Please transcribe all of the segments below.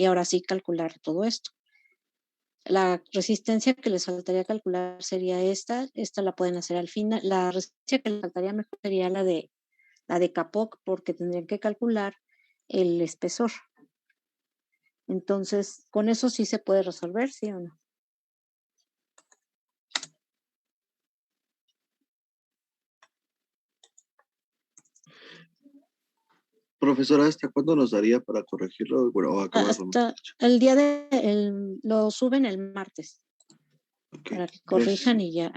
y ahora sí calcular todo esto. La resistencia que les faltaría calcular sería esta la pueden hacer al final. La resistencia que les faltaría mejor sería la de Kapok, porque tendrían que calcular el espesor. Entonces, con eso sí se puede resolver, ¿sí o no? Profesora, ¿hasta cuándo nos daría para corregirlo? Bueno, o acabarlo. Hasta el día lo suben el martes, Okay, para que gracias. corrijan y ya,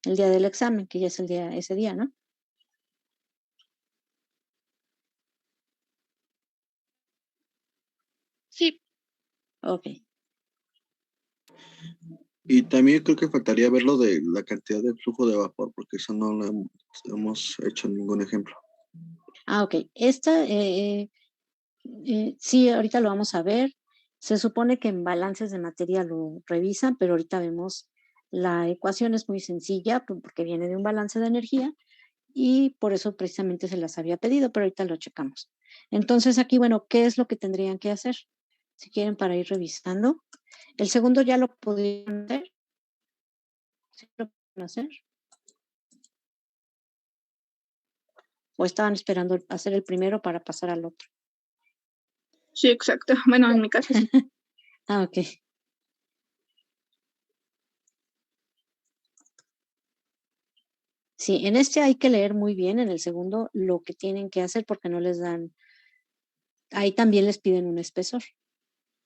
el día del examen, que ya es ese día, ¿no? Sí. Ok. Y también creo que faltaría ver lo de la cantidad de flujo de vapor, porque eso no lo hemos hecho ningún ejemplo. Ok. Esta, sí, ahorita lo vamos a ver. Se supone que en balances de materia lo revisan, pero ahorita vemos la ecuación es muy sencilla porque viene de un balance de energía y por eso precisamente se las había pedido, pero ahorita lo checamos. Entonces aquí, bueno, ¿qué es lo que tendrían que hacer? Si quieren para ir revisando. El segundo ya lo podrían hacer. ¿Sí lo pueden hacer? ¿O estaban esperando hacer el primero para pasar al otro? Sí, exacto. Bueno, en mi caso sí. Ok. Sí, en este hay que leer muy bien, en el segundo lo que tienen que hacer porque no les dan, ahí también les piden un espesor.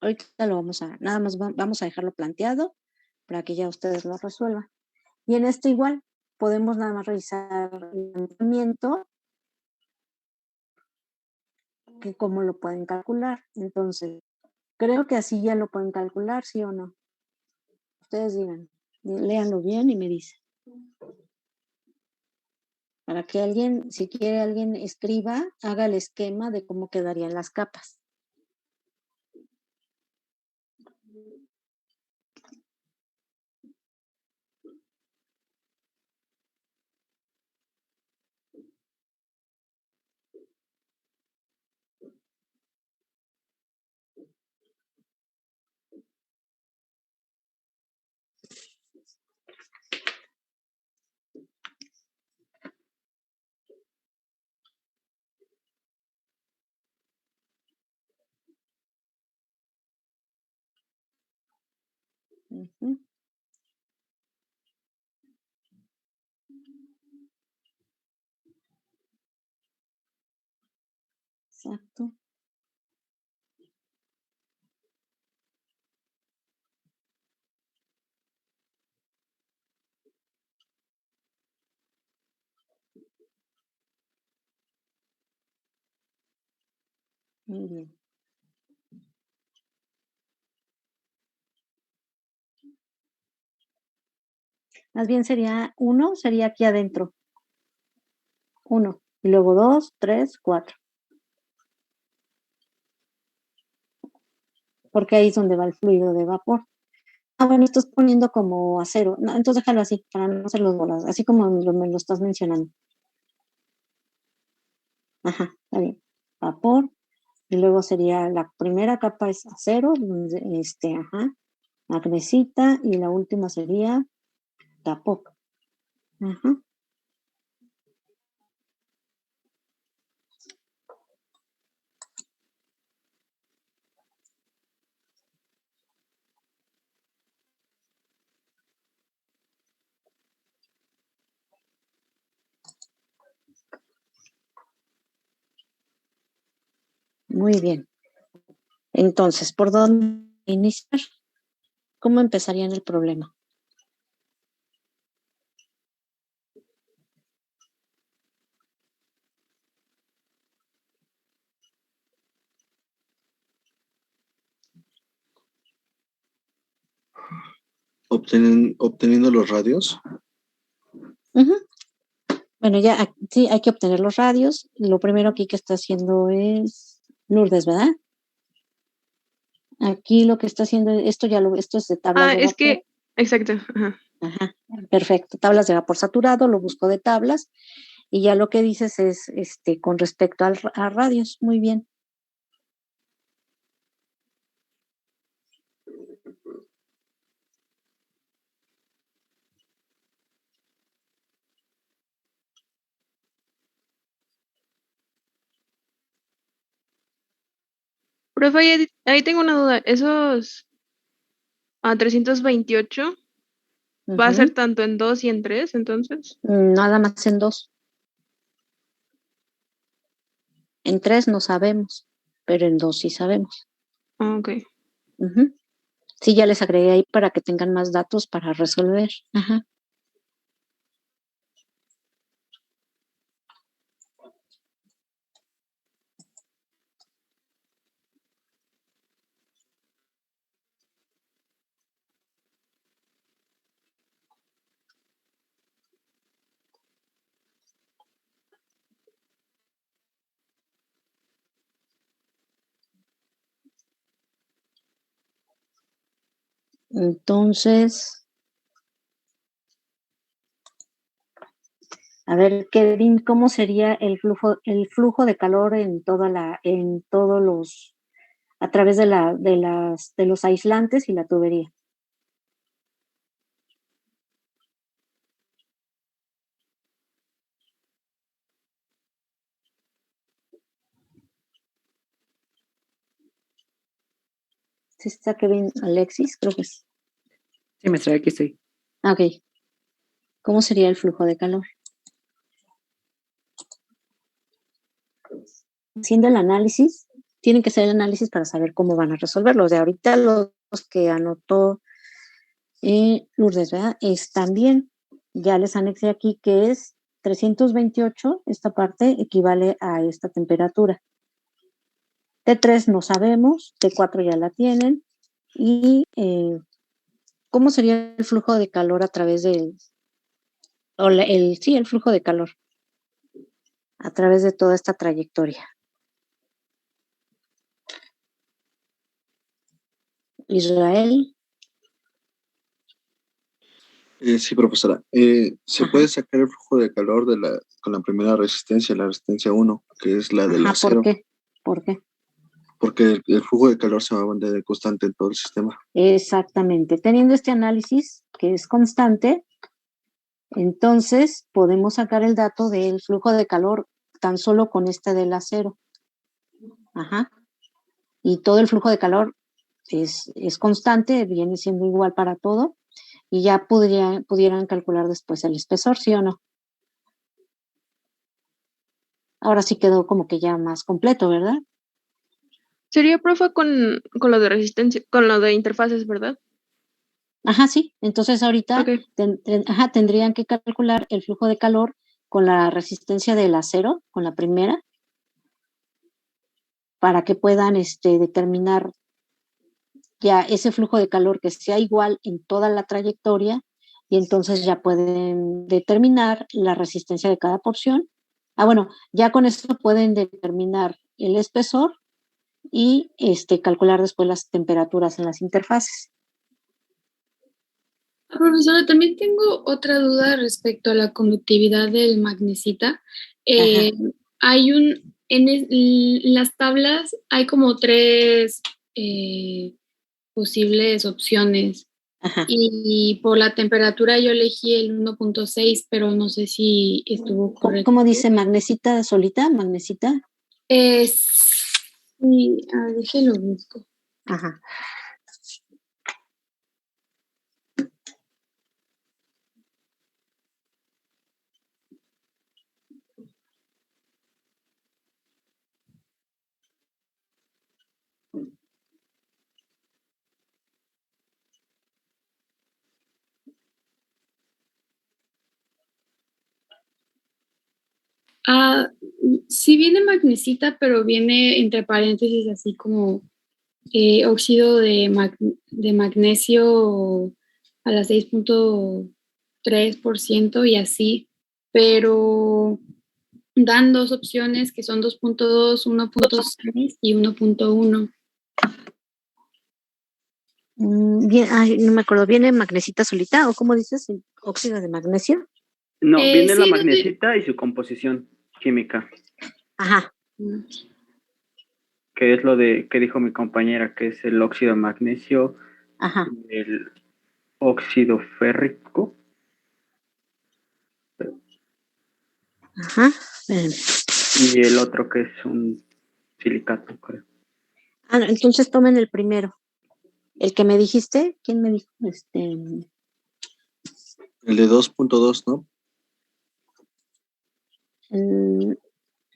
Ahorita lo nada más vamos a dejarlo planteado para que ya ustedes lo resuelvan. Y en este igual podemos nada más revisar el planteamiento, que cómo lo pueden calcular. Entonces, creo que así ya lo pueden calcular, ¿sí o no? Ustedes digan, léanlo bien y me dicen. Para que alguien, si quiere alguien escriba, haga el esquema de cómo quedarían las capas. Uh-huh. Exacto. Muy bien. Más bien sería aquí adentro. 1. Y luego 2, 3, 4. Porque ahí es donde va el fluido de vapor. Bueno, estás poniendo como acero. No, entonces déjalo así, para no hacer los bolas, así como me lo estás mencionando. Ajá, está bien. Vapor. Y luego sería la primera capa es acero, magnesita, y la última sería Kapok. Ajá. Muy bien. Entonces, ¿por dónde iniciar? ¿Cómo empezarían el problema? Obteniendo los radios. Uh-huh. Bueno, ya sí hay que obtener los radios. Lo primero aquí que está haciendo es Lourdes, ¿verdad? Aquí lo que está haciendo, esto es de tablas de vapor. Es que, exacto. Ajá, perfecto. Tablas de vapor saturado, lo busco de tablas. Y ya lo que dices es con respecto a radios. Muy bien. Profe, ahí tengo una duda. Esos 328 va a ser Ujú. tanto en 2 y en 3, entonces. Nada más en 2. En 3 no sabemos, pero en 2 sí sabemos. Ok. Ujú. Sí, ya les agregué ahí para que tengan más datos para resolver. Ajá. Entonces, a ver, Kevin, ¿cómo sería el flujo de calor en todos los, a través de los aislantes y la tubería? ¿Sí está Kevin Alexis? Creo que es. Sí, maestra, aquí estoy. Ok. ¿Cómo sería el flujo de calor? Haciendo el análisis, tienen que hacer el análisis para saber cómo van a resolverlo. De ahorita los que anotó Lourdes, ¿verdad? Están bien. Ya les anexé aquí que es 328, esta parte equivale a esta temperatura. T3 no sabemos, T4 ya la tienen. Y ¿cómo sería el flujo de calor a través sí, el flujo de calor a través de toda esta trayectoria? Israel. Sí, profesora. Se Ajá. puede sacar el flujo de calor con la primera resistencia, la resistencia 1, que es la del Ajá, ¿por acero, qué? ¿Por qué? porque el flujo de calor se va a mantener constante en todo el sistema. Exactamente. Teniendo este análisis que es constante, entonces podemos sacar el dato del flujo de calor tan solo con este del acero. Ajá. Y todo el flujo de calor es constante, viene siendo igual para todo, y ya pudieran calcular después el espesor, ¿sí o no? Ahora sí quedó como que ya más completo, ¿verdad? Sería, profe, con lo de resistencia, con lo de interfaces, ¿verdad? Ajá, sí. Entonces ahorita Ok. tendrían que calcular el flujo de calor con la resistencia del acero, con la primera, para que puedan determinar ya ese flujo de calor que sea igual en toda la trayectoria y entonces ya pueden determinar la resistencia de cada porción. Bueno, ya con esto pueden determinar el espesor y calcular después las temperaturas en las interfaces. Profesora, también tengo otra duda respecto a la conductividad del magnesita. Ajá, Hay en las tablas hay como tres posibles opciones ajá. y por la temperatura yo elegí el 1.6, pero no sé si estuvo correcto. ¿Cómo dice magnesita solita? Magnesita. Sí, déjelo busco. Ajá. Sí viene magnesita, pero viene entre paréntesis así como óxido de magnesio a las 6.3% y así, pero dan dos opciones que son 2.2, 1.6 y 1.1. Bien, ay, no me acuerdo, ¿viene magnesita solita o cómo dices? ¿Óxido de magnesio? No, viene la Sí, magnesita y su composición química, Ajá, que es lo que dijo mi compañera, que es el óxido de magnesio, ajá, el óxido férrico. ajá. Espérenme. Y el otro que es un silicato, creo. Ah, no, entonces tomen el primero. El que me dijiste, ¿quién me dijo? El de 2.2, ¿no?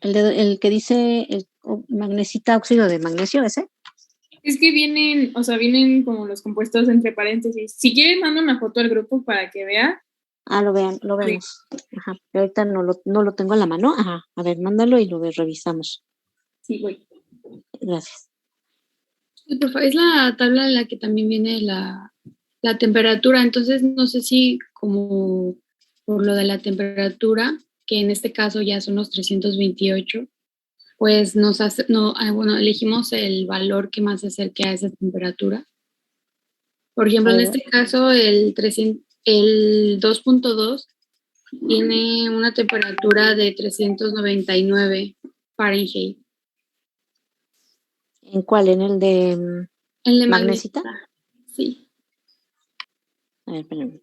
El que dice magnesita, óxido de magnesio, ¿ese? Es que vienen, o sea, vienen como los compuestos entre paréntesis. Si quieren, mando una foto al grupo para que vea. Ah, lo vemos. Ajá, pero ahorita no lo tengo en la mano. Ajá, a ver, mándalo y lo revisamos. Sí, voy. Gracias. Sí, por favor, es la tabla en la que también viene la temperatura. Entonces, no sé si como por lo de la temperatura, que en este caso ya son los 328, pues elegimos el valor que más se acerque a esa temperatura. Por ejemplo, en este caso, el 2.2 tiene una temperatura de 399 Fahrenheit. ¿En cuál? ¿En el de El de magnesita? Sí. A ver, espérame.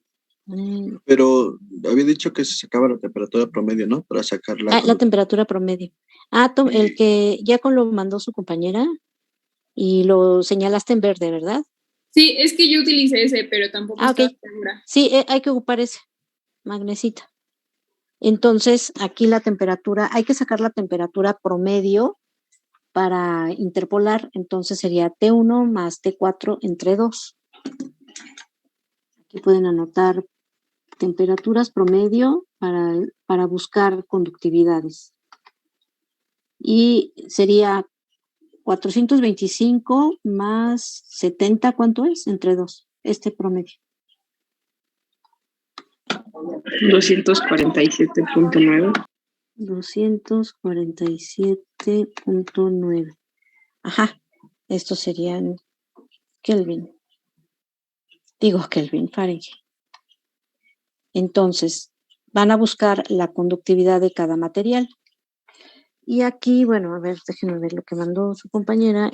Pero había dicho que se sacaba la temperatura promedio, ¿no? Para sacar la temperatura promedio. El que ya lo mandó su compañera y lo señalaste en verde, ¿verdad? Sí, es que yo utilicé ese, pero tampoco estaba segura. Sí, hay que ocupar ese, magnesita. Entonces, aquí la temperatura, hay que sacar la temperatura promedio para interpolar, entonces sería T1 más T4 entre 2. Aquí pueden anotar temperaturas promedio para buscar conductividades. Y sería 425 más 70, ¿cuánto es? Entre 2, este promedio. 247.9. 247.9. Ajá, estos serían Kelvin. Fahrenheit. Entonces, van a buscar la conductividad de cada material. Y aquí, bueno, a ver, déjenme ver lo que mandó su compañera,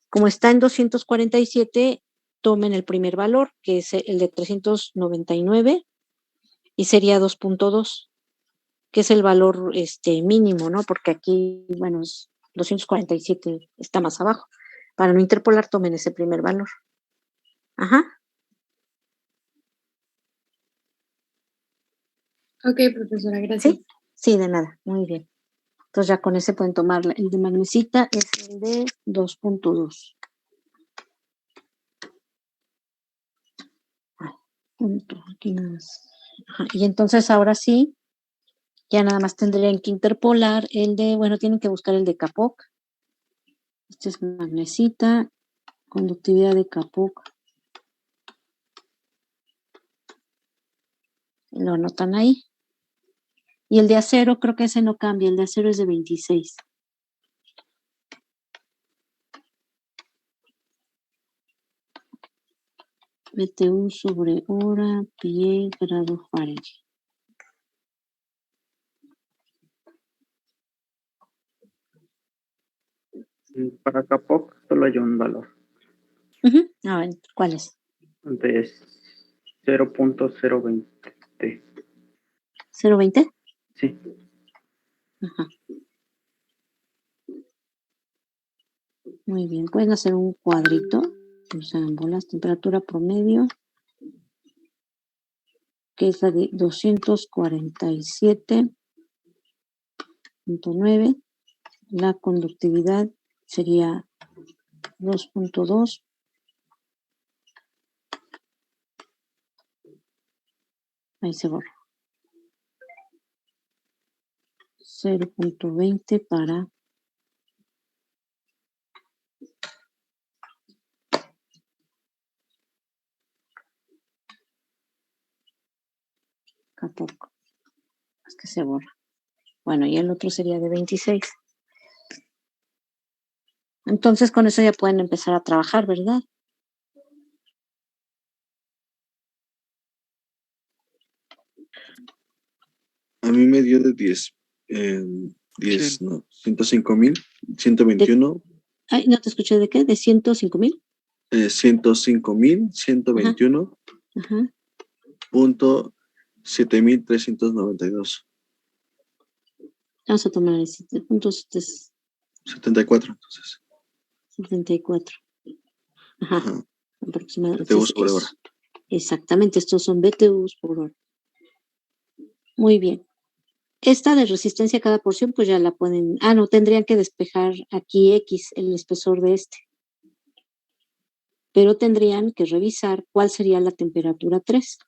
como está en 247, tomen el primer valor, que es el de 399, y sería 2.2, que es el valor mínimo, ¿no? Porque aquí, bueno, 247 está más abajo. Para no interpolar, tomen ese primer valor. Ajá. Ok, profesora, gracias. Sí, de nada, muy bien. Entonces ya con ese pueden tomar el de magnesita, es el de 2.2. Aquí nada más. Ajá, y entonces ahora sí, ya nada más tendrían que interpolar el de, bueno, tienen que buscar el de Kapok. Este es magnesita, conductividad de Kapok. Lo anotan ahí. Y el de acero, creo que ese no cambia, el de acero es de 26. BTU sobre hora, pie, grado Fahrenheit. Para Kapok solo hay un valor. A ver, ¿cuál es? De 0.020. ¿0.20? Sí. Ajá. Muy bien, pueden hacer un cuadrito, usan bolas, temperatura promedio, que es la de 247.9. La conductividad sería 2.2. Ahí se borra. 0.20 para Kapok. Es que se borra. Bueno, y el otro sería de 26. Entonces con eso ya pueden empezar a trabajar, ¿verdad? A mí me dio de 10, Sí. no, 105,000, 121. Ay, no te escuché de qué, de 105,000. 105,000, 121. Ajá. Punto 7,392. Vamos a tomar el 7.7. 74, entonces. 74. Ajá, Ajá. aproximadamente. BTU sobre hora. Exactamente, estos son BTUs por hora. Muy bien. Esta de resistencia a cada porción, pues ya la pueden... no, tendrían que despejar aquí X, el espesor de este. Pero tendrían que revisar cuál sería la temperatura 3.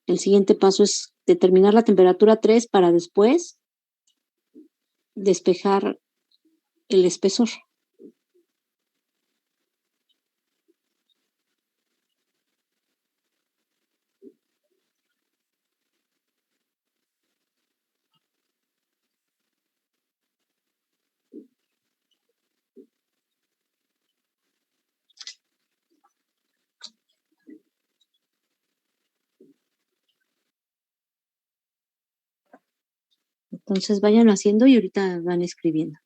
El siguiente paso es determinar la temperatura 3 para después despejar el espesor. Entonces vayan haciendo y ahorita van escribiendo.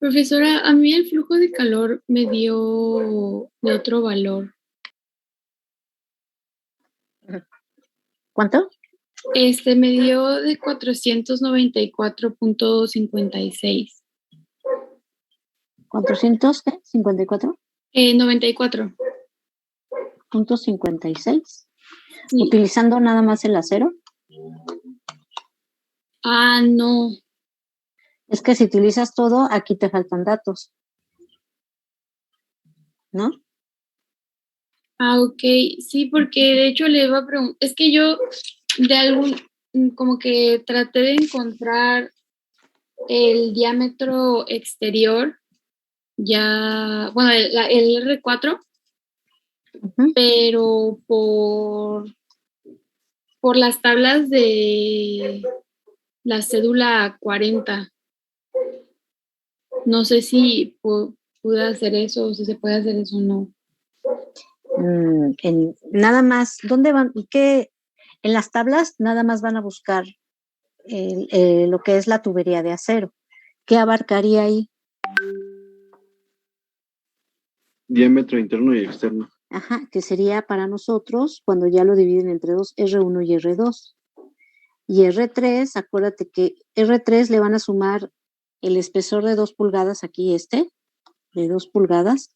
Profesora, a mí el flujo de calor me dio de otro valor. ¿Cuánto? Me dio de 494.56. ¿400 qué? ¿54? 94. .56. Sí. Utilizando nada más el acero. No. Es que si utilizas todo, aquí te faltan datos, ¿no? Ok, sí, porque de hecho le iba a preguntar, es que yo de algún, como que traté de encontrar el diámetro exterior, ya, bueno, el R4, Ujú. pero por las tablas de la cédula 40. No sé si pude hacer eso o si se puede hacer eso o no. Nada más, ¿dónde van? ¿Y qué? En las tablas nada más van a buscar lo que es la tubería de acero. ¿Qué abarcaría ahí? Diámetro interno y externo. Ajá, que sería para nosotros, cuando ya lo dividen entre dos, R1 y R2. Y R3, acuérdate que R3 le van a sumar el espesor de 2 pulgadas, aquí de 2 pulgadas.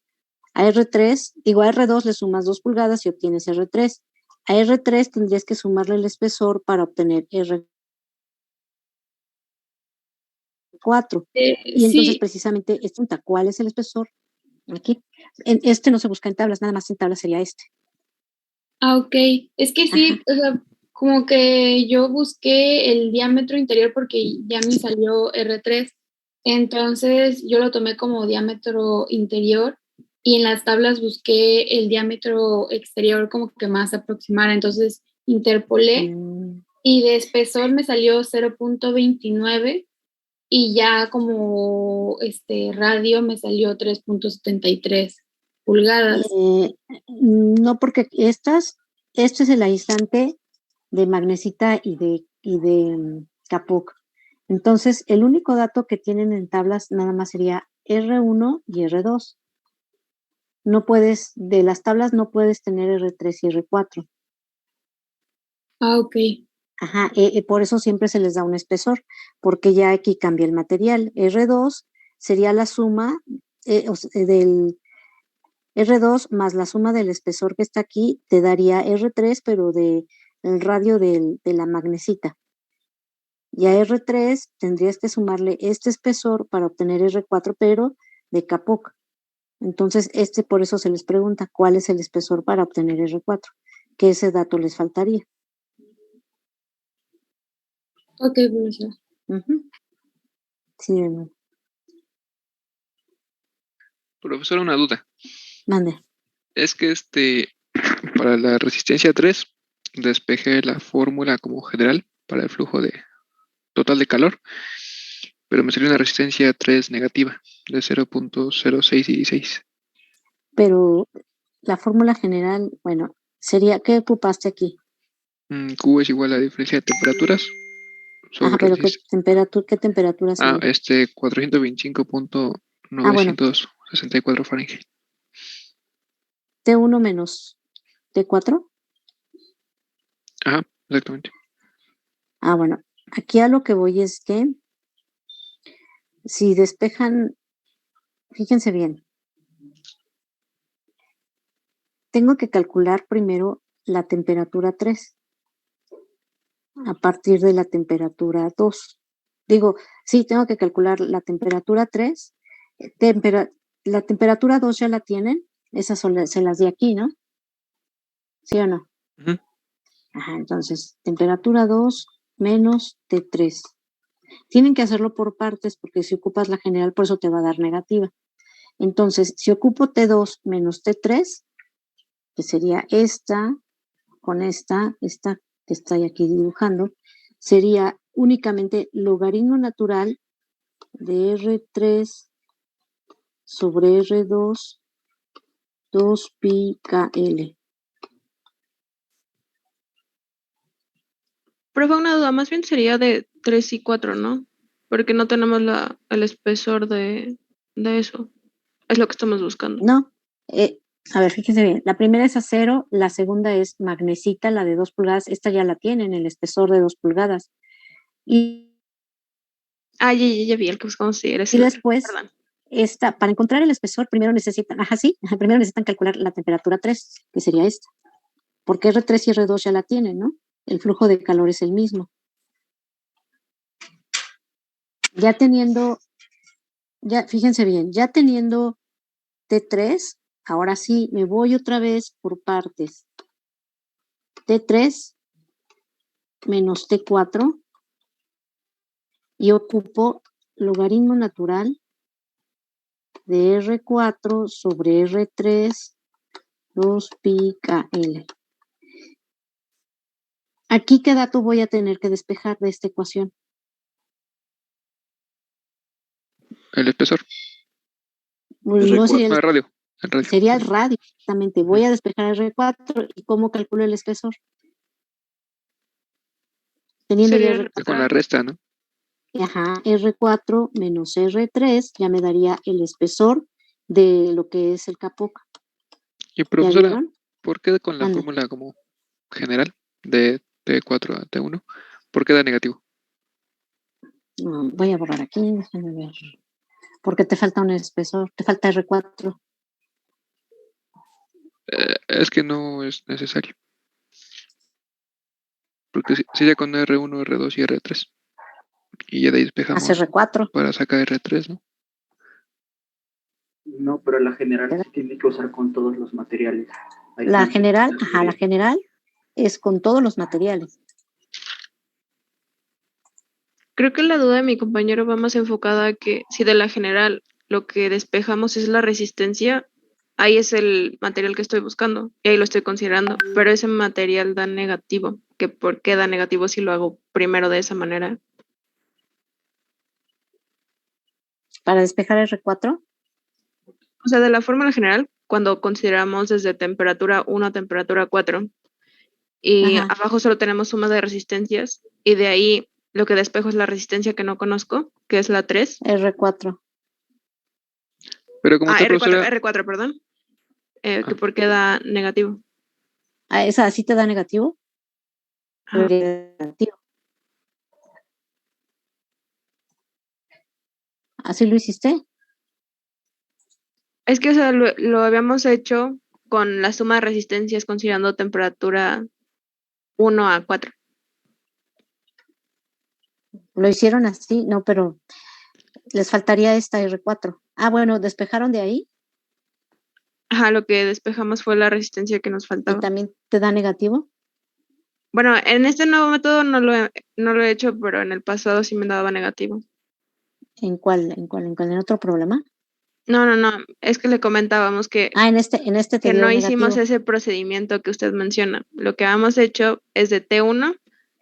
A R3, digo a R2 le sumas 2 pulgadas y obtienes R3. A R3 tendrías que sumarle el espesor para obtener R4. Y entonces Sí, precisamente ¿cuál es el espesor? Aquí. No se busca en tablas, nada más en tablas sería este. ok. Es que Ajá. sí, o sea, como que yo busqué el diámetro interior porque ya me salió R3. Entonces yo lo tomé como diámetro interior y en las tablas busqué el diámetro exterior como que más aproximara. Entonces interpolé Mm, y de espesor me salió 0.29 y ya como radio me salió 3.73 pulgadas. no, porque este es el aislante de magnesita y de Kapuk. Entonces, el único dato que tienen en tablas nada más sería R1 y R2. No puedes, de las tablas no puedes tener R3 y R4. Ah, ok. Ajá, por eso siempre se les da un espesor, porque ya aquí cambia el material. R2 sería la suma del R2 más la suma del espesor que está aquí, te daría R3, pero el radio de la magnesita. Y a R3 tendrías que sumarle este espesor para obtener R4, pero de Kapok. Entonces, por eso se les pregunta cuál es el espesor para obtener R4, que ese dato les faltaría. Ok, profesor. Ujú. Sí, de nuevo. Profesor, una duda. Mande. Es que para la resistencia 3 despejé la fórmula como general para el flujo total de calor, pero me salió una resistencia 3 negativa de 0.0616. Pero la fórmula general, bueno, sería, ¿qué ocupaste aquí? Q es igual a la diferencia de temperaturas Ajá, sobre pero ¿qué temperatura sería? 425.964 Bueno, Fahrenheit. T1 menos T4. Ajá, exactamente. Bueno, aquí a lo que voy es que si despejan, fíjense bien, tengo que calcular primero la temperatura 3 a partir de la temperatura 2. Digo, sí, tengo que calcular la temperatura 3. La temperatura 2 ya la tienen, esas se las di aquí, ¿no? ¿Sí o no? Ujú. Ajá, entonces, temperatura 2 menos T3. Tienen que hacerlo por partes porque si ocupas la general, por eso te va a dar negativa. Entonces, si ocupo T2 menos T3, que sería esta con esta que estoy aquí dibujando, sería únicamente logaritmo natural de R3 sobre R2, 2pi KL. Profe, una duda, más bien sería de 3 y 4, ¿no? Porque no tenemos el espesor de eso. Es lo que estamos buscando. No, a ver, fíjense bien, la primera es acero, la segunda es magnesita, la de 2 pulgadas, esta ya la tienen, el espesor de 2 pulgadas. Y Ya vi el que buscamos, sí, eres Y el otro. después, Perdón. para encontrar el espesor, primero necesitan calcular la temperatura 3, que sería esta. Porque R3 y R2 ya la tienen, ¿no? El flujo de calor es el mismo. Fíjense bien, ya teniendo T3, ahora sí me voy otra vez por partes. T3 menos T4 y ocupo logaritmo natural de R4 sobre R3 2 pi KL. Aquí, ¿qué dato voy a tener que despejar de esta ecuación? El espesor. Pues no sería El radio. El radio. sería el radio, exactamente. Voy a despejar R4 y ¿cómo calculo el espesor? Teniendo ya Sería R4. Con la resta, ¿no? Ajá, R4 menos R3 ya me daría el espesor de lo que es el capoca. Y ¿Ya profesora, vieron? ¿por qué con la Ande. fórmula como general de T4 a T1, por qué da negativo? Voy a borrar aquí, déjame ver. Porque te falta un espesor, te falta R4. Es que no es necesario. Porque sigue con R1, R2 y R3. Y ya de ahí Hace despejamos R4. para sacar R3, ¿no? No, pero la general se tiene que usar con todos los materiales. Ahí La están general, las ajá, la general es con todos los materiales. Creo que la duda de mi compañero va más enfocada a que si de la general lo que despejamos es la resistencia, ahí es el material que estoy buscando y ahí lo estoy considerando, pero ese material da negativo, que por qué da negativo si lo hago primero de esa manera. Para despejar R4, O sea, de la fórmula general, cuando consideramos desde temperatura 1 a temperatura 4 y ajá, abajo solo tenemos suma de resistencias y de ahí lo que despejo es la resistencia que no conozco, que es la 3. R4. Pero como tal, R4, profesora, R4, perdón. Que ah, por qué da negativo. ¿Esa sí te da negativo? Ajá. Negativo. ¿Así lo hiciste? Es que o sea, lo habíamos hecho con la suma de resistencias considerando temperatura 1 a 4. ¿Lo hicieron así? No, pero les faltaría esta R4. Ah, bueno, despejaron de ahí Ajá, lo que despejamos fue la resistencia que nos y faltaba. también te da negativo. Bueno, en este nuevo método no lo he hecho, pero en el pasado sí me daba negativo. ¿En cuál? ¿En otro problema? No, es que le comentábamos Ah, en este te que dio no hicimos negativo. ese procedimiento que usted menciona. Lo que habíamos hecho es de T1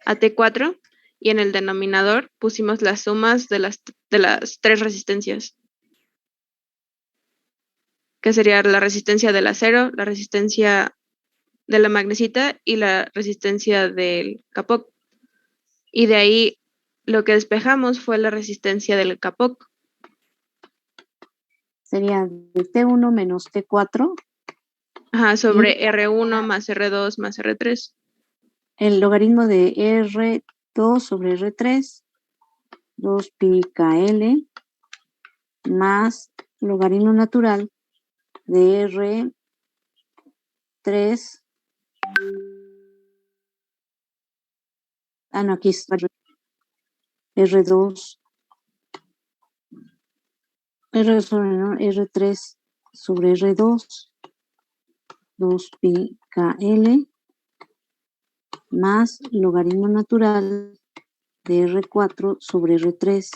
a T4 y en el denominador pusimos las sumas de las tres resistencias, que sería la resistencia del acero, la resistencia de la magnesita y la resistencia del capoc. Y de ahí lo que despejamos fue la resistencia del capoc. Sería de T1 menos T4 Ajá, y sobre R1 más R2 más R3. el logaritmo de R2 sobre R3, 2 pi KL, más logaritmo natural de R3. Ah, no, aquí está R2, R3 sobre R2, 2 pi KL, más logaritmo natural de R4 sobre R3,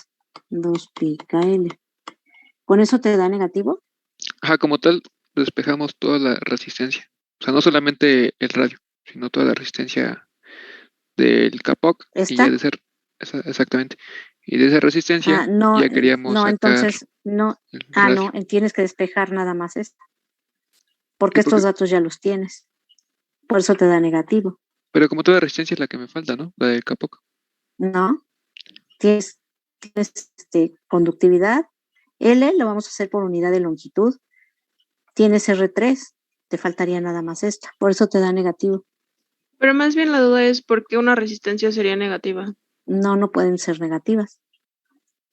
2 pi KL. ¿Con eso te da negativo? ajá, como tal, despejamos toda la resistencia. O sea, no solamente el radio, sino toda la resistencia del capoc y ya ¿Esta? de ser, exactamente. Y de esa resistencia No, ya queríamos no, sacar entonces no. el No, radio. tienes que despejar nada más esta, porque ¿Y por estos qué? datos ya los tienes. Por eso te da negativo. Pero como toda resistencia es la que me falta, ¿no? La del capoc. ¿No? Tienes conductividad. L lo vamos a hacer por unidad de longitud. Tienes R3, te faltaría nada más esta. Por eso te da negativo. Pero más bien la duda es por qué una resistencia sería negativa. No pueden ser negativas.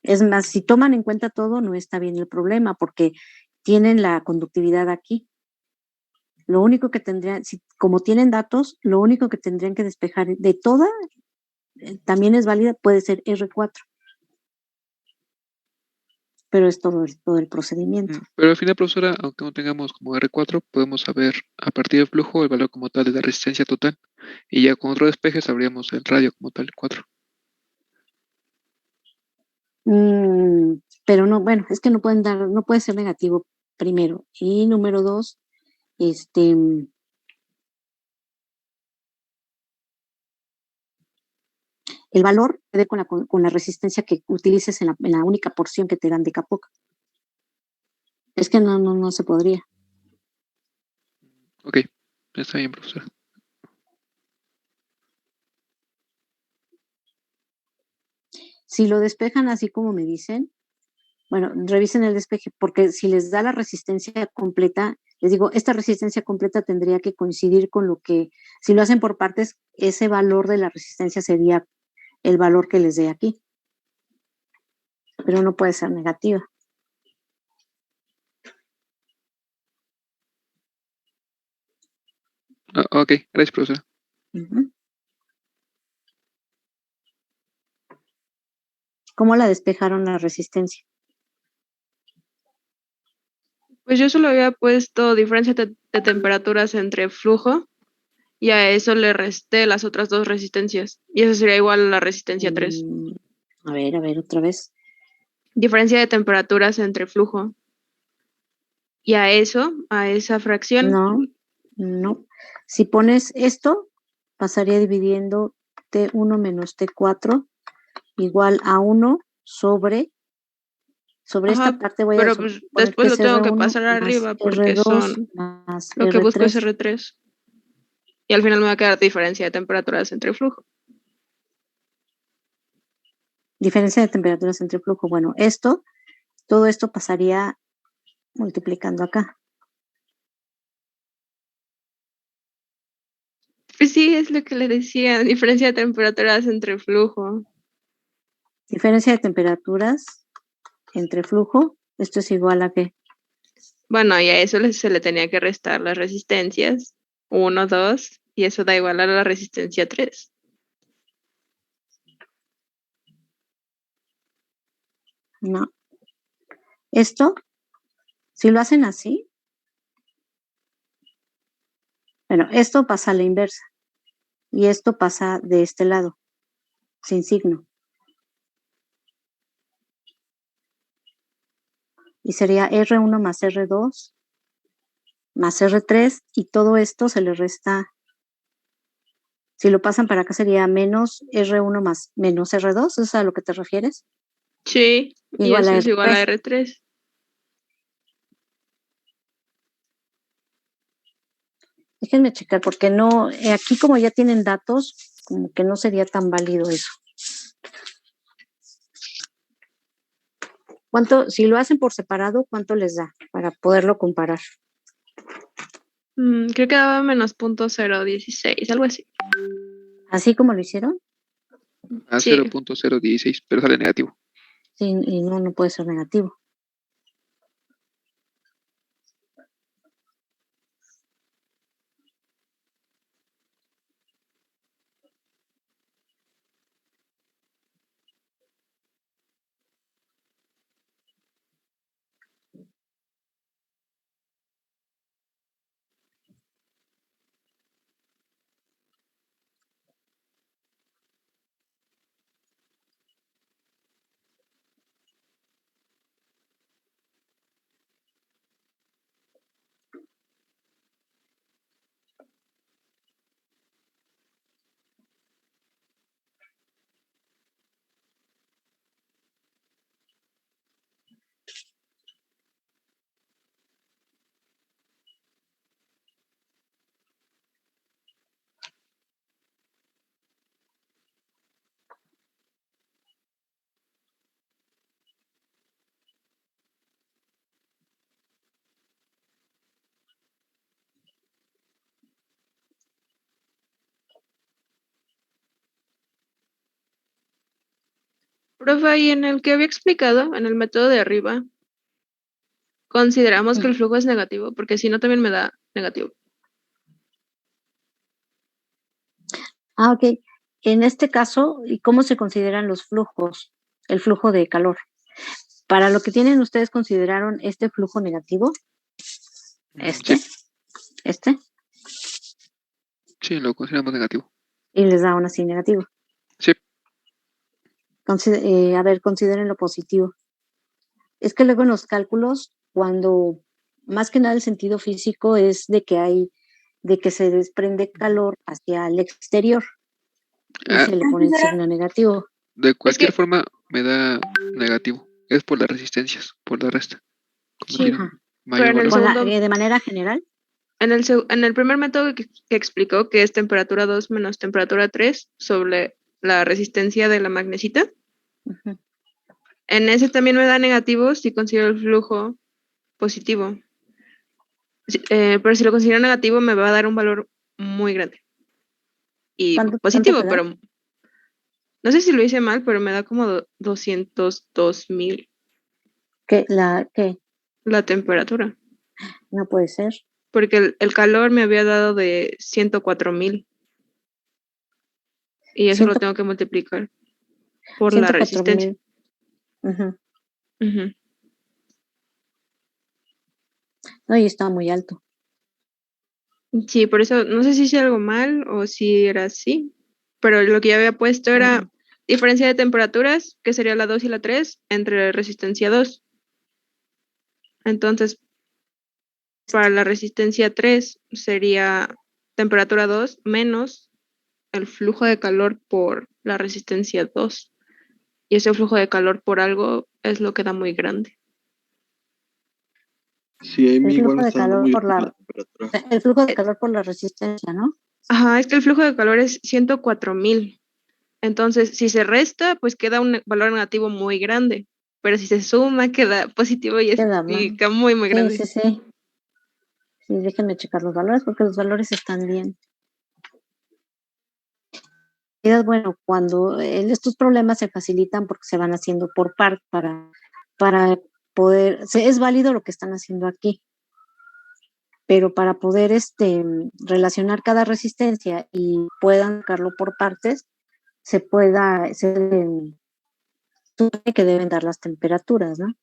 Es más, si toman en cuenta todo, no está bien el problema, porque tienen la conductividad aquí. Lo único que tendrían, como tienen datos, lo único que tendrían que despejar de toda, también es válida, puede ser R4. pero es todo el procedimiento. Pero al final, profesora, aunque no tengamos como R4, podemos saber a partir del flujo el valor como tal de la resistencia total. Y ya con otro despeje sabríamos el radio como tal, 4. Pero no, bueno, es que no puede ser negativo primero. Y número 2, el valor debe con la resistencia que utilices en la única porción que te dan de Capoc. Es que no se podría. Ok, está bien, profesora. Si lo despejan así como me dicen, bueno, revisen el despeje, porque si les da la resistencia completa, les digo, esta resistencia completa tendría que coincidir con lo que, si lo hacen por partes, ese valor de la resistencia sería el valor que les dé aquí. Pero no puede ser negativa. Ok, gracias, profesora. Uh-huh. ¿Cómo la despejaron la resistencia? Pues yo solo había puesto diferencia de temperaturas entre flujo y a eso le resté las otras dos resistencias. Y eso sería igual a la resistencia 3. A ver, otra vez. Diferencia de temperaturas entre flujo. Y a eso, a esa fracción. No. Si pones esto, pasaría dividiendo T1 menos T4 igual a 1 sobre Ajá, esta parte voy a pero pues poner después que lo es tengo que R1 pasar más arriba porque R2 son más lo que busco es R3. R3. Y al final me va a quedar diferencia de temperaturas entre flujo. Diferencia de temperaturas entre flujo. Bueno, todo esto pasaría multiplicando acá. Pues sí, es lo que le decía, diferencia de temperaturas entre flujo. Diferencia de temperaturas entre flujo, esto es igual a ¿qué? Bueno, y a eso se le tenía que restar las resistencias. 1, 2, y eso da igual a la resistencia 3. No. Esto, si lo hacen así, bueno, esto pasa a la inversa. Y esto pasa de este lado, sin signo. Y sería R1 más R2 más R3 y todo esto se le resta, si lo pasan para acá sería menos R1 más menos R2, ¿eso es a lo que te refieres? Sí, y Igual eso a es igual a R3. R3. Déjenme checar porque no, aquí como ya tienen datos, como que no sería tan válido eso. Si lo hacen por separado, ¿cuánto les da para poderlo comparar? Creo que daba menos .016, algo así. ¿Así como lo hicieron? A Sí. 0.016, pero sale negativo. Sí, y no puede ser negativo. Profe, y en el que había explicado, en el método de arriba, consideramos que el flujo es negativo, porque si no también me da negativo. Ok. En este caso, ¿y cómo se consideran los flujos? El flujo de calor. Para lo que tienen, ¿ustedes consideraron este flujo negativo? Sí, Este, sí, lo consideramos negativo. y les da aún así negativo. Sí, A ver, consideren lo positivo. Es que luego en los cálculos, cuando más que nada el sentido físico es de que se desprende calor hacia el exterior y ah, se le pone el signo negativo. de Es cualquier que, forma me da negativo. Es por las resistencias, por la resta. Como sí, tiene Ajá. mayor pero en el valor. segundo, De manera general, en el primer método que explicó, que es temperatura 2 menos temperatura 3 sobre la resistencia de la magnesita, ujú, en ese también me da negativo si considero el flujo positivo. Pero si lo considero negativo me va a dar un valor muy grande. Y ¿cuánto positivo, te da? pero no sé si lo hice mal, pero me da como 202,000 ¿Qué? la temperatura. No puede ser. Porque el calor me había dado de 104,000 y eso lo Ciento, tengo que multiplicar por la 104,000. resistencia. Ujú. Ujú. No, y está muy alto. Sí, por eso no sé si hice algo mal o si era así, pero lo que ya había puesto era diferencia de temperaturas, que sería la 2 y la 3, entre resistencia 2. Entonces, para la resistencia 3 sería temperatura 2 menos el flujo de calor por la resistencia 2. Y ese flujo de calor por algo es lo que da muy grande. Sí, a El mí igual flujo me de está dando calor muy por grande la, la temperatura. el flujo de Eh, calor por la resistencia, ¿no? Ajá, es que el flujo de calor es 104,000. Entonces, si se resta, pues queda un valor negativo muy grande. Pero si se suma, queda positivo Queda más. y queda muy, muy Sí, grande. sí, sí. Sí, déjenme checar los valores porque los valores están bien. Bueno, cuando estos problemas se facilitan porque se van haciendo por par para poder, es válido lo que están haciendo aquí, pero para poder relacionar cada resistencia y puedan sacarlo por partes, supone que deben dar las temperaturas, ¿no?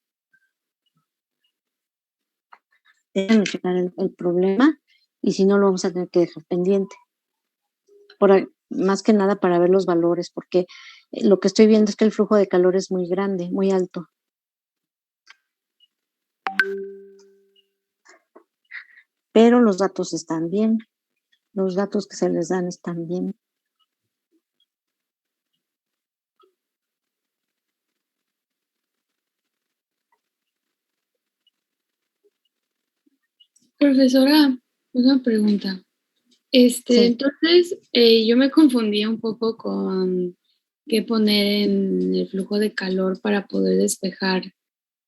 Déjenme checar el problema y si no lo vamos a tener que dejar pendiente. Más que nada para ver los valores, porque lo que estoy viendo es que el flujo de calor es muy grande, muy alto. Pero los datos están bien, los datos que se les dan están bien. Profesora, una pregunta. Sí, Entonces, yo me confundía un poco con qué poner en el flujo de calor para poder despejar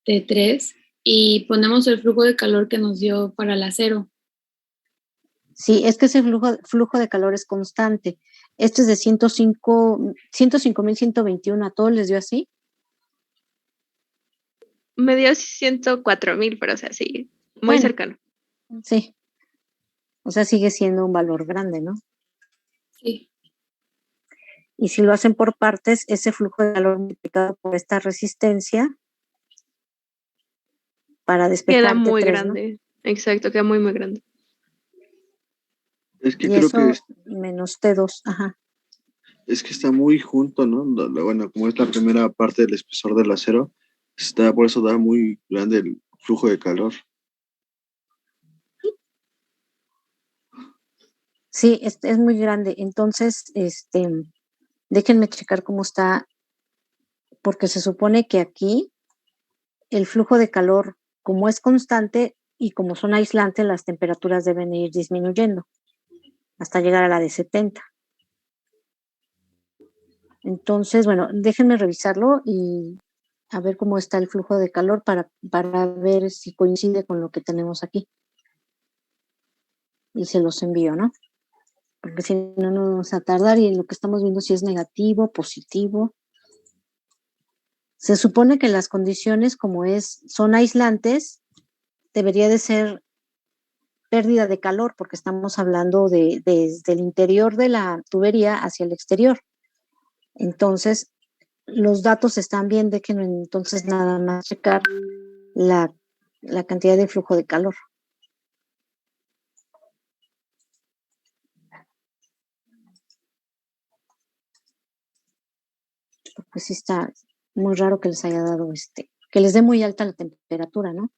T3 y ponemos el flujo de calor que nos dio para el acero. sí, es que ese flujo de calor es constante. Este es de 105,121, ¿a todos les dio así? Me dio 104,000, pero o sea, sí, muy Bueno, cercano. sí, o sea, sigue siendo un valor grande, ¿no? Sí. Y si lo hacen por partes, ese flujo de calor multiplicado por esta resistencia para Queda despejar muy T3, ¿no? grande. Exacto, queda muy, muy grande. Es que Y creo que eso menos T2, ajá. es que está muy junto, ¿no? Bueno, como es la primera parte del espesor del acero, por eso da muy grande el flujo de calor. Sí, es muy grande. Entonces, déjenme checar cómo está, porque se supone que aquí el flujo de calor, como es constante y como son aislantes, las temperaturas deben ir disminuyendo hasta llegar a la de 70. Entonces, bueno, déjenme revisarlo y a ver cómo está el flujo de calor para ver si coincide con lo que tenemos aquí. Y se los envío, ¿no? Porque si no, nos vamos a tardar y lo que estamos viendo si es negativo, positivo. Se supone que las condiciones, como son aislantes, debería de ser pérdida de calor, porque estamos hablando desde el interior de la tubería hacia el exterior. Entonces, los datos están bien, déjenme entonces nada más checar la cantidad de flujo de calor. Porque sí está muy raro que les haya dado que les dé muy alta la temperatura, ¿no?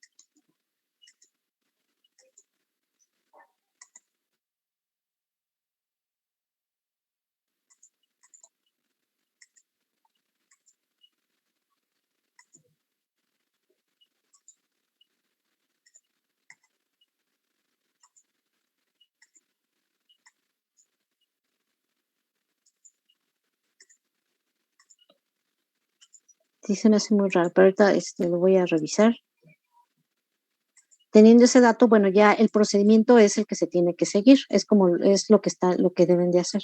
Sí, se me hace muy raro, pero ahorita lo voy a revisar. Teniendo ese dato, bueno, ya el procedimiento es el que se tiene que seguir, es lo que deben de hacer.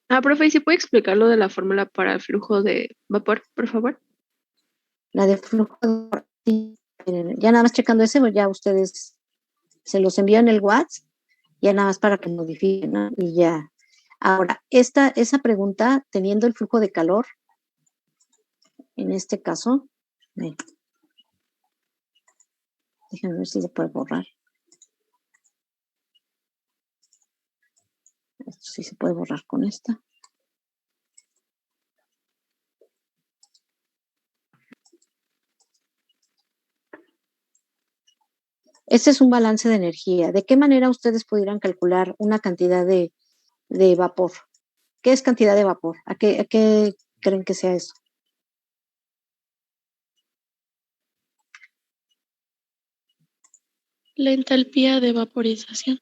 Profe, ¿y si puede explicar lo de la fórmula para el flujo de vapor, por favor? La de flujo de vapor, sí, ya nada más checando ese, pues ya ustedes se los envían en el WhatsApp, ya nada más para que modifiquen, ¿no? Y ya. Ahora, esa pregunta, teniendo el flujo de calor, en este caso, déjenme ver si se puede borrar. Esto sí se puede borrar con esta. Este es un balance de energía. ¿De qué manera ustedes pudieran calcular una cantidad de vapor? ¿Qué es cantidad de vapor? ¿A qué creen que sea eso? La entalpía de vaporización.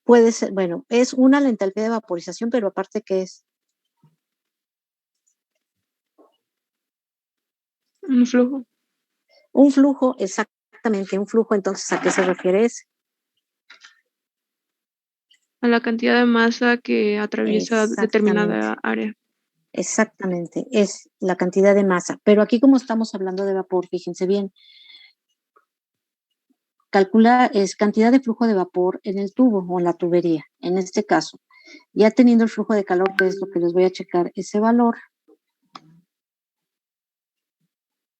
Puede ser, bueno, es la entalpía de vaporización, pero aparte, ¿qué es? Un flujo. Un flujo, exactamente, un flujo. Entonces, ¿a qué se refiere ese? A la cantidad de masa que atraviesa determinada área. Exactamente, es la cantidad de masa. Pero aquí, como estamos hablando de vapor, fíjense bien, calcula es cantidad de flujo de vapor en el tubo o en la tubería, en este caso. Ya teniendo el flujo de calor, que es lo que les voy a checar, ese valor,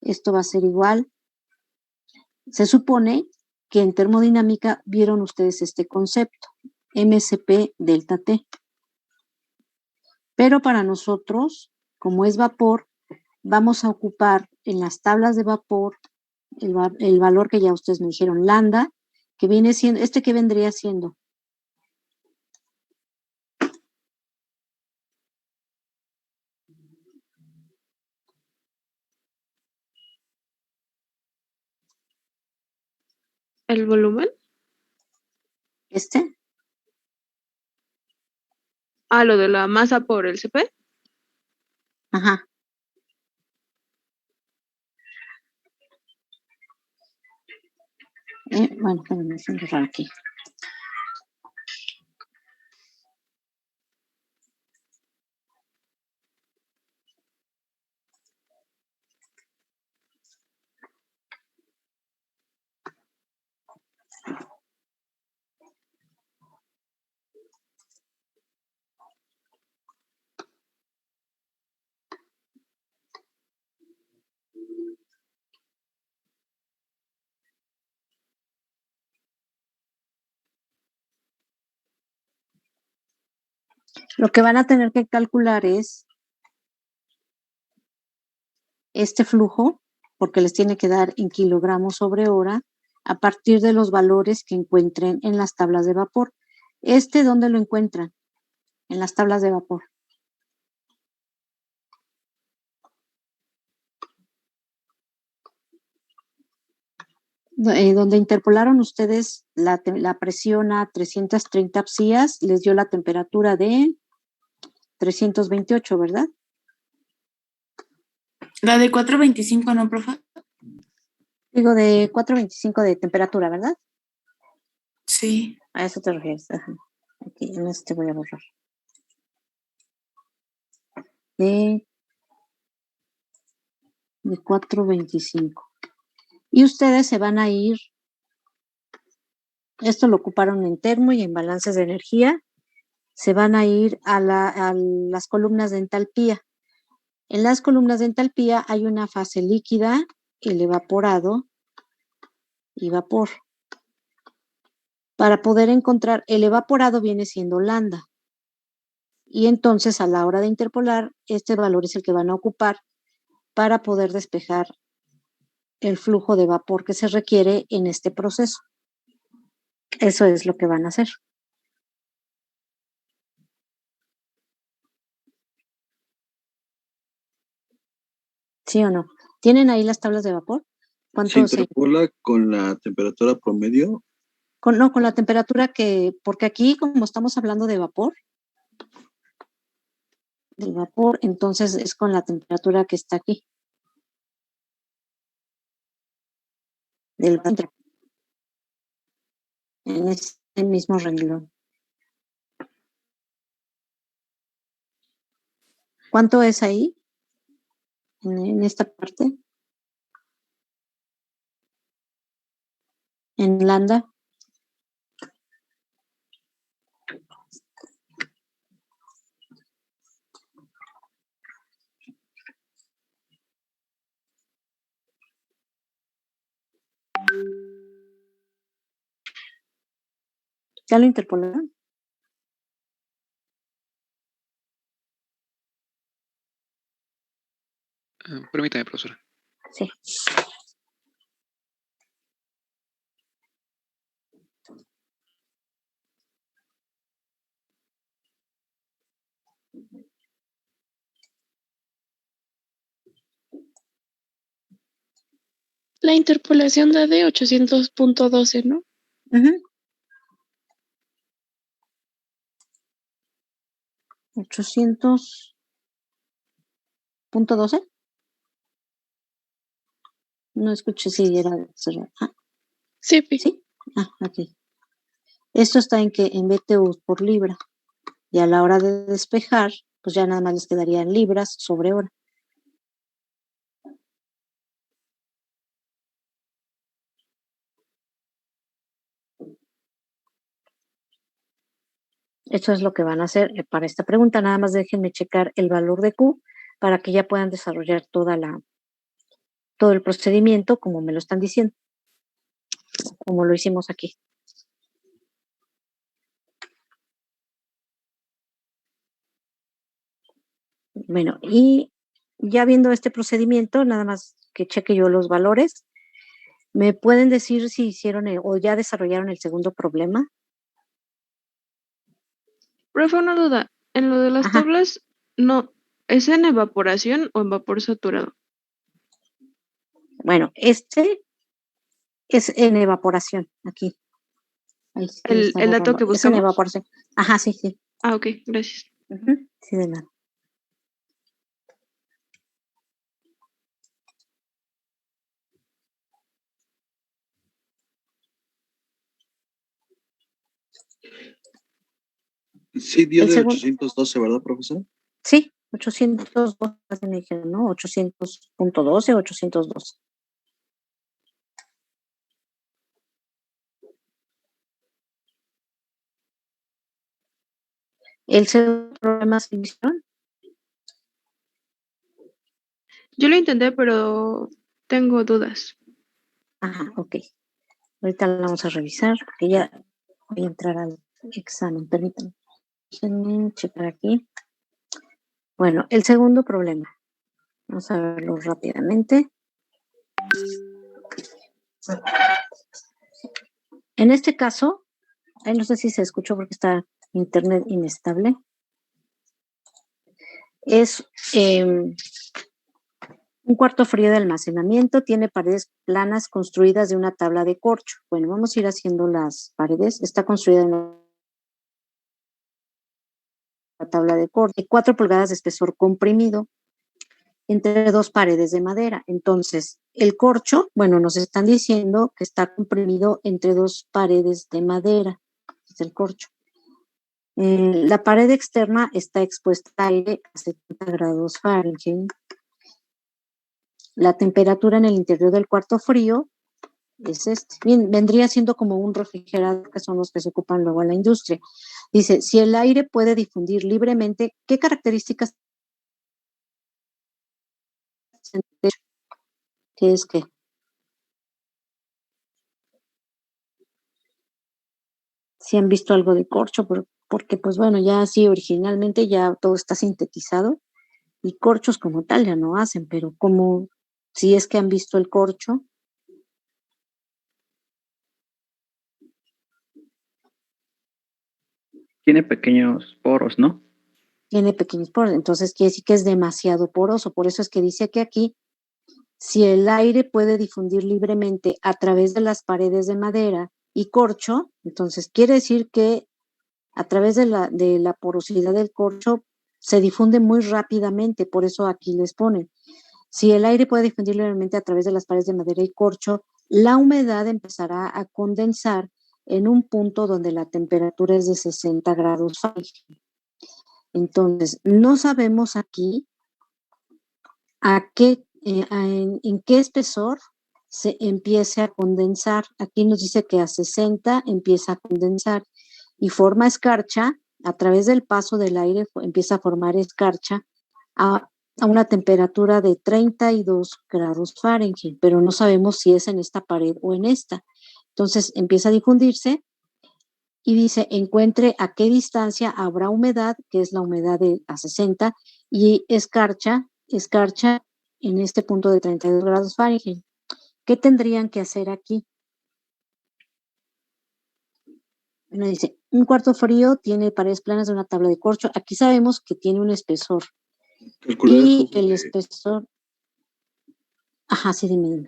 esto va a ser igual. Se supone que en termodinámica vieron ustedes este concepto, MCP delta T. Pero para nosotros, como es vapor, vamos a ocupar en las tablas de vapor el valor que ya ustedes me dijeron, lambda, que viene siendo, que vendría siendo. ¿El volumen? Lo de la masa por el CP. Ajá. Bueno, déjame borrar aquí. Lo que van a tener que calcular es este flujo, porque les tiene que dar en kilogramos sobre hora, a partir de los valores que encuentren en las tablas de vapor. ¿Dónde lo encuentran? En las tablas de vapor. Donde interpolaron ustedes la presión a 330 psias, les dio la temperatura de 328, ¿verdad? La de 425, ¿no, profe? Digo, de 425 de temperatura, ¿verdad? Sí. A eso te refieres. Ajá. Aquí, en este voy a borrar. De 425. Y ustedes se van a ir, esto lo ocuparon en termo y en balances de energía, se van a ir a las columnas de entalpía. En las columnas de entalpía hay una fase líquida, el evaporado y vapor. Para poder encontrar, el evaporado viene siendo lambda. Y entonces a la hora de interpolar, este valor es el que van a ocupar para poder despejar el flujo de vapor que se requiere en este proceso. Eso es lo que van a hacer. ¿Sí o no? ¿Tienen ahí las tablas de vapor? Se ¿Cuánto se interpola con la temperatura promedio. no, con la temperatura porque aquí como estamos hablando de vapor, del vapor, entonces es con la temperatura que está aquí. Del vapor. En este mismo renglón. ¿Cuánto es ahí? En esta parte. En lambda. ¿Ya lo interpolaron? Permítame, profesora. Sí. La interpolación da de 800.12, ¿no? Uh-huh. 800.12. No escuché si era cerrado. Ah, Sí, ¿sí? Ah, aquí. Esto está en BTU por libra. Y a la hora de despejar, pues ya nada más les quedaría en libras sobre hora. Eso es lo que van a hacer para esta pregunta. Nada más déjenme checar el valor de Q para que ya puedan desarrollar todo el procedimiento como me lo están diciendo, como lo hicimos aquí. Bueno, y ya viendo este procedimiento, nada más que cheque yo los valores, ¿me pueden decir si hicieron o ya desarrollaron el segundo problema? Profe, una duda. En lo de las Ajá. tablas, no, ¿es en evaporación o en vapor saturado? Bueno, este es en evaporación, aquí. Ahí sí está El dato borrando. que Es en buscamos. evaporación. Ajá, sí, sí. Ah, ok, gracias. Uh-huh. Sí, de nada. Sí, dio El de segundo, 812, ¿verdad, profesor? sí, 802, me dijeron, ¿no? 800.12, 812. El segundo problema se hicieron. Yo lo intenté, pero tengo dudas. Ajá, ok. Ahorita lo vamos a revisar, porque ya voy a entrar al examen. Permítanme. Déjenme checar aquí. Bueno, el segundo problema. Vamos a verlo rápidamente. En este caso, no sé si se escuchó porque está internet inestable. Es un cuarto frío de almacenamiento, tiene paredes planas construidas de una tabla de corcho. Bueno, vamos a ir haciendo las paredes. Está construida en una tabla de corcho, 4 pulgadas de espesor comprimido entre 2 paredes de madera. Entonces, el corcho, bueno, nos están diciendo que está comprimido entre 2 paredes de madera. Es el corcho. La pared externa está expuesta a aire a 70 grados Fahrenheit. La temperatura en el interior del cuarto frío es este. Bien, vendría siendo como un refrigerador, que son los que se ocupan luego en la industria. Dice, si el aire puede difundir libremente, ¿qué características? ¿Qué es qué? Si han visto algo de corcho, porque pues bueno, ya sí, originalmente ya todo está sintetizado y corchos como tal ya no hacen, pero como si es que han visto el corcho, Tiene pequeños poros, ¿no? tiene pequeños poros, entonces quiere decir que es demasiado poroso, por eso es que dice que aquí, si el aire puede difundir libremente a través de las paredes de madera y corcho, entonces quiere decir que a través de la porosidad del corcho se difunde muy rápidamente, por eso aquí les ponen. Si el aire puede difundir libremente a través de las paredes de madera y corcho, la humedad empezará a condensar en un punto donde la temperatura es de 60 grados Fahrenheit. Entonces, no sabemos aquí en qué espesor se empiece a condensar. Aquí nos dice que a 60 empieza a condensar y forma escarcha. A través del paso del aire empieza a formar escarcha a una temperatura de 32 grados Fahrenheit, pero no sabemos si es en esta pared o en esta. Entonces empieza a difundirse y dice, encuentre a qué distancia habrá humedad, que es la humedad de a 60, y escarcha en este punto de 32 grados Fahrenheit. ¿Qué tendrían que hacer aquí? Bueno, dice, un cuarto frío tiene paredes planas de una tabla de corcho. Aquí sabemos que tiene un espesor. Calcular el Y flujo el de, espesor, ajá, sí, dime.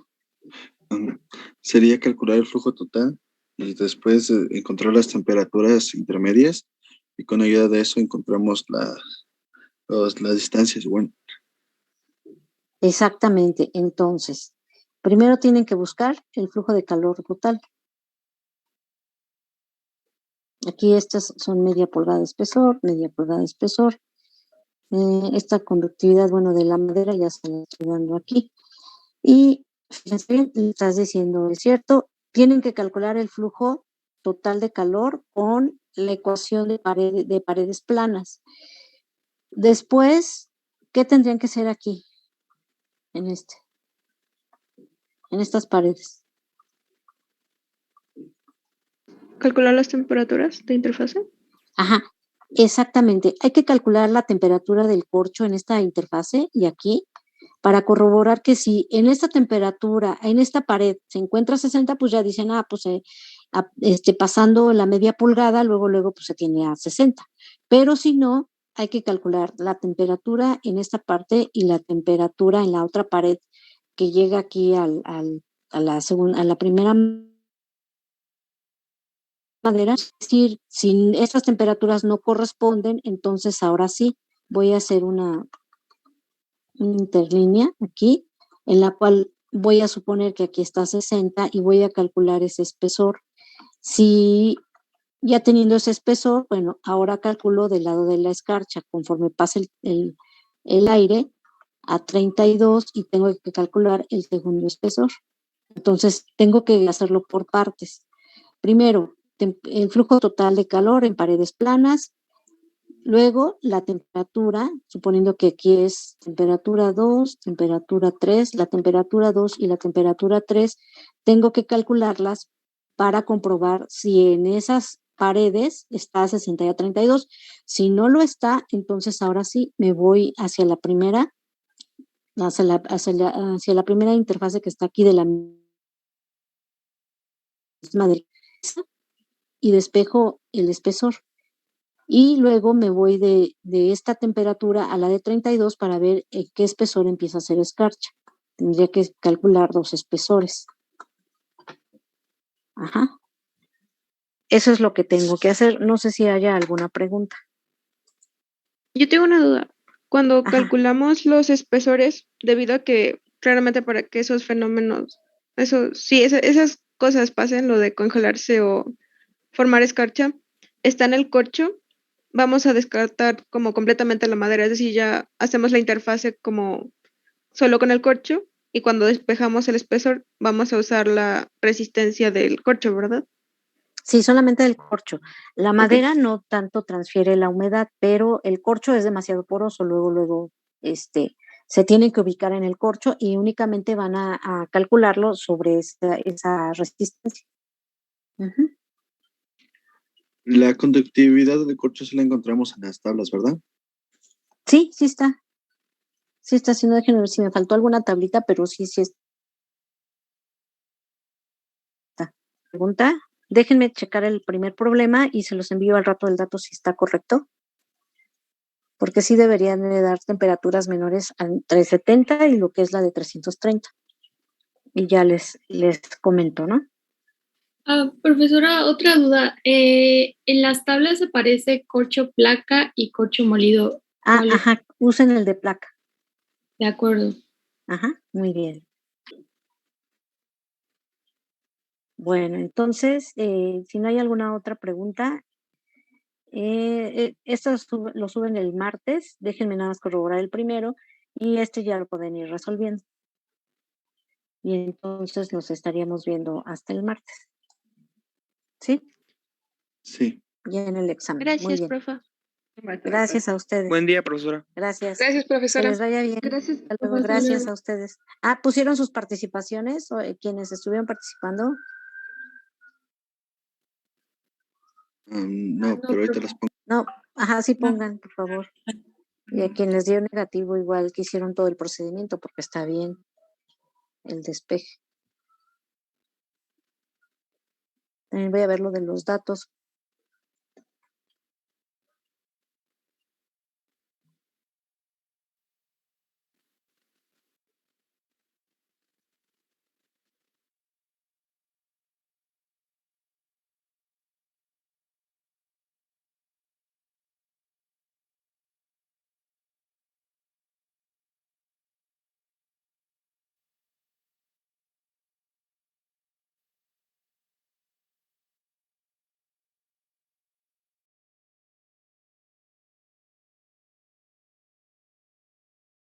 sería calcular el flujo total y después encontrar las temperaturas intermedias y con ayuda de eso encontramos las distancias. Bueno, Exactamente. Entonces, primero tienen que buscar el flujo de calor total. Aquí estas son media pulgada de espesor, media pulgada de espesor. Esta conductividad, bueno, de la madera ya se la estoy dando aquí. Y fíjense bien, le estás diciendo, es cierto, tienen que calcular el flujo total de calor con la ecuación de paredes planas. Después, ¿qué tendrían que hacer aquí? En en estas paredes. Calcular las temperaturas de interfase. Ajá, exactamente. Hay que calcular la temperatura del corcho en esta interfase y aquí para corroborar que si en esta temperatura, en esta pared se encuentra 60, pues ya dicen, pues pasando la media pulgada, luego pues se tiene a 60. Pero si no, hay que calcular la temperatura en esta parte y la temperatura en la otra pared que llega aquí a la primera madera. Es decir, si estas temperaturas no corresponden, entonces ahora sí voy a hacer una interlínea aquí, en la cual voy a suponer que aquí está 60 y voy a calcular ese espesor. Si ya teniendo ese espesor, bueno, ahora calculo del lado de la escarcha, conforme pase el aire a 32 y tengo que calcular el segundo espesor. Entonces, tengo que hacerlo por partes. Primero, el flujo total de calor en paredes planas, luego la temperatura, suponiendo que aquí es temperatura 2, temperatura 3, la temperatura 2 y la temperatura 3, tengo que calcularlas para comprobar si en esas paredes está a 60 y a 32. Si no lo está, entonces ahora sí me voy hacia la primera, hacia la primera interfase que está aquí de la misma y despejo el espesor. Y luego me voy de esta temperatura a la de 32 para ver qué espesor empieza a ser escarcha. Tendría que calcular dos espesores. Ajá. Eso es lo que tengo que hacer. No sé si haya alguna pregunta. Yo tengo una duda. Cuando Ajá. calculamos los espesores, debido a que claramente para que esos fenómenos, esas cosas pasen, lo de congelarse o formar escarcha, está en el corcho, vamos a descartar como completamente la madera, es decir, ya hacemos la interfase como solo con el corcho y cuando despejamos el espesor vamos a usar la resistencia del corcho, ¿verdad? Sí, solamente del corcho. La Ok. madera no tanto transfiere la humedad, pero el corcho es demasiado poroso, luego, se tienen que ubicar en el corcho y únicamente van a calcularlo sobre esa resistencia. Ujú. La conductividad del corcho sí la encontramos en las tablas, ¿verdad? Sí, sí está. Sí está, si no déjenme ver si me faltó alguna tablita, pero sí está. Pregunta, déjenme checar el primer problema y se los envío al rato del dato si está correcto, porque sí deberían de dar temperaturas menores a 370 y lo que es la de 330. Y ya les comento, ¿no? Profesora, otra duda. En las tablas aparece corcho placa y corcho molido. ¿Cuál es? Ajá, usen el de placa. De acuerdo. Ajá, muy bien. Bueno, entonces, si no hay alguna otra pregunta, esto lo suben el martes, déjenme nada más corroborar el primero y ya lo pueden ir resolviendo. Y entonces nos estaríamos viendo hasta el martes. ¿Sí? Sí. Ya en el examen. Muy Gracias, bien. profa. Gracias a ustedes. Buen día, profesora. Gracias. Gracias, Que profesora. les vaya bien. Gracias, Hasta luego. profesora. Gracias a ustedes. ¿Pusieron sus participaciones o quienes estuvieron participando? No, pero ahorita las pongo. No, ajá, sí pongan, por favor. Y a quien les dio negativo, igual que hicieron todo el procedimiento, porque está bien el despeje. También voy a ver lo de los datos,